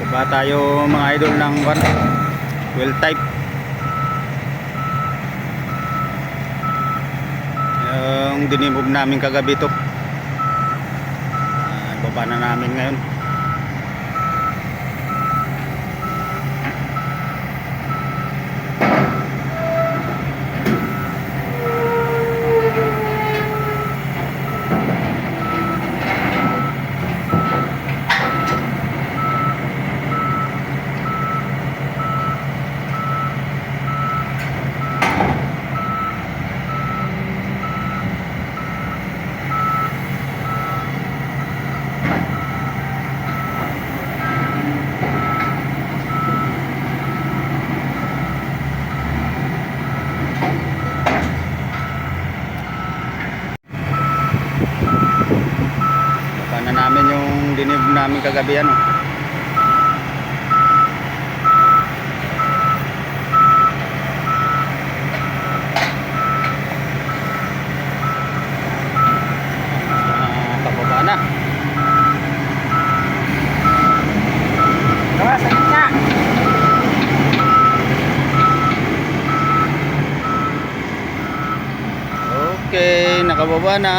Ba tayo mga idol ng wheel type. Yung dinimove namin kagabi to. Baba na namin ngayon. Na namin yung dinib namin kagabi ano. Pababa na. Gawa sa gitna. Okay, nakababa na.